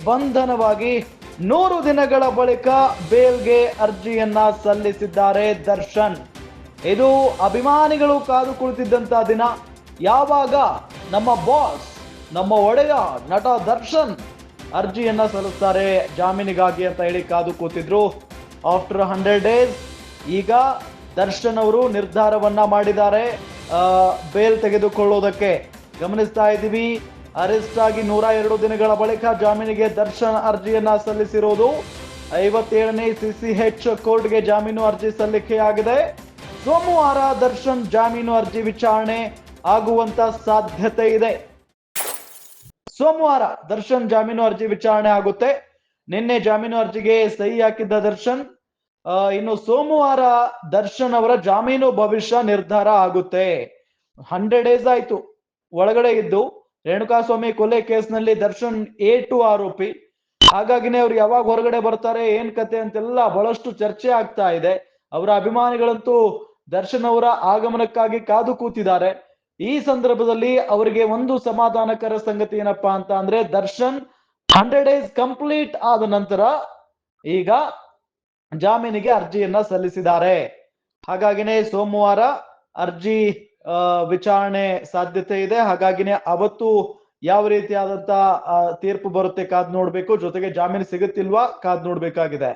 ಬಂಧನವಾಗಿ 100 ದಿನಗಳ ಬಳಿಕ ಬೇಲ್ಗೆ ಅರ್ಜಿಯನ್ನ ಸಲ್ಲಿಸಿದ್ದಾರೆ ದರ್ಶನ್. ಇದು ಅಭಿಮಾನಿಗಳು ಕಾದು ಕುಳಿತಿದ್ದಂತ ದಿನ. ಯಾವಾಗ ನಮ್ಮ ಬಾಸ್, ನಮ್ಮ ಒಡೆಯ ನಟ ದರ್ಶನ್ ಅರ್ಜಿಯನ್ನ ಸಲ್ಲಿಸ್ತಾರೆ ಜಾಮೀನಿಗಾಗಿ ಅಂತ ಹೇಳಿ ಕಾದು ಕೂತಿದ್ರು. ಆಫ್ಟರ್ 100 ಡೇಸ್ ಈಗ ದರ್ಶನ್ ಅವರು ನಿರ್ಧಾರವನ್ನ ಮಾಡಿದ್ದಾರೆ ಬೇಲ್ ತೆಗೆದುಕೊಳ್ಳೋದಕ್ಕೆ. ಗಮನಿಸ್ತಾ ಇದ್ದೀವಿ, ಅರೆಸ್ಟ್ ಆಗಿ 102 ದಿನಗಳ ಬಳಿಕ ಜಾಮೀನಿಗೆ ದರ್ಶನ್ ಅರ್ಜಿಯನ್ನ ಸಲ್ಲಿಸಿರೋದು. 57ನೇ CCH ಕೋರ್ಟ್ಗೆ ಜಾಮೀನು ಅರ್ಜಿ ಸಲ್ಲಿಕೆಯಾಗಿದೆ. ಸೋಮವಾರ ದರ್ಶನ್ ಜಾಮೀನು ಅರ್ಜಿ ವಿಚಾರಣೆ ಆಗುವಂತ ಸಾಧ್ಯತೆ ಇದೆ. ಸೋಮವಾರ ದರ್ಶನ್ ಜಾಮೀನು ಅರ್ಜಿ ವಿಚಾರಣೆ ಆಗುತ್ತೆ. ನಿನ್ನೆ ಜಾಮೀನು ಅರ್ಜಿಗೆ ಸಹಿ ಹಾಕಿದ್ದ ದರ್ಶನ್, ಇನ್ನು ಸೋಮವಾರ ದರ್ಶನ್ ಅವರ ಜಾಮೀನು ಭವಿಷ್ಯ ನಿರ್ಧಾರ ಆಗುತ್ತೆ. 100 ಡೇಸ್ ಆಯ್ತು ಒಳಗಡೆ ಇದ್ದು. ರೇಣುಕಾಸ್ವಾಮಿ ಕೊಲೆ ಕೇಸ್ನಲ್ಲಿ ದರ್ಶನ್ A2 ಆರೋಪಿ. ಹಾಗಾಗಿನೇ ಅವ್ರು ಯಾವಾಗ ಹೊರಗಡೆ ಬರ್ತಾರೆ, ಏನ್ ಕತೆ ಅಂತೆಲ್ಲ ಬಹಳಷ್ಟು ಚರ್ಚೆ ಆಗ್ತಾ ಇದೆ. ಅವರ ಅಭಿಮಾನಿಗಳಂತೂ ದರ್ಶನ್ ಅವರ ಆಗಮನಕ್ಕಾಗಿ ಕಾದು ಕೂತಿದ್ದಾರೆ. ಈ ಸಂದರ್ಭದಲ್ಲಿ ಅವರಿಗೆ ಒಂದು ಸಮಾಧಾನಕರ ಸಂಗತಿ ಏನಪ್ಪಾ ಅಂತ ಅಂದ್ರೆ, ದರ್ಶನ್ 100 ಡೇಸ್ ಕಂಪ್ಲೀಟ್ ಆದ ನಂತರ ಈಗ ಜಾಮೀನಿಗೆ ಅರ್ಜಿಯನ್ನ ಸಲ್ಲಿಸಿದ್ದಾರೆ. ಹಾಗಾಗಿನೇ ಸೋಮವಾರ ಅರ್ಜಿ ವಿಚಾರಣೆ ಸಾಧ್ಯತೆ ಇದೆ. ಹಾಗಾಗಿನೇ ಅವತ್ತು ಯಾವ ರೀತಿಯಾದಂತ ತೀರ್ಪು ಬರುತ್ತೆ ಕಾದ್ ನೋಡ್ಬೇಕು. ಜೊತೆಗೆ ಜಾಮೀನು ಸಿಗುತ್ತಿಲ್ವಾ ಕಾದ್ ನೋಡ್ಬೇಕಾಗಿದೆ.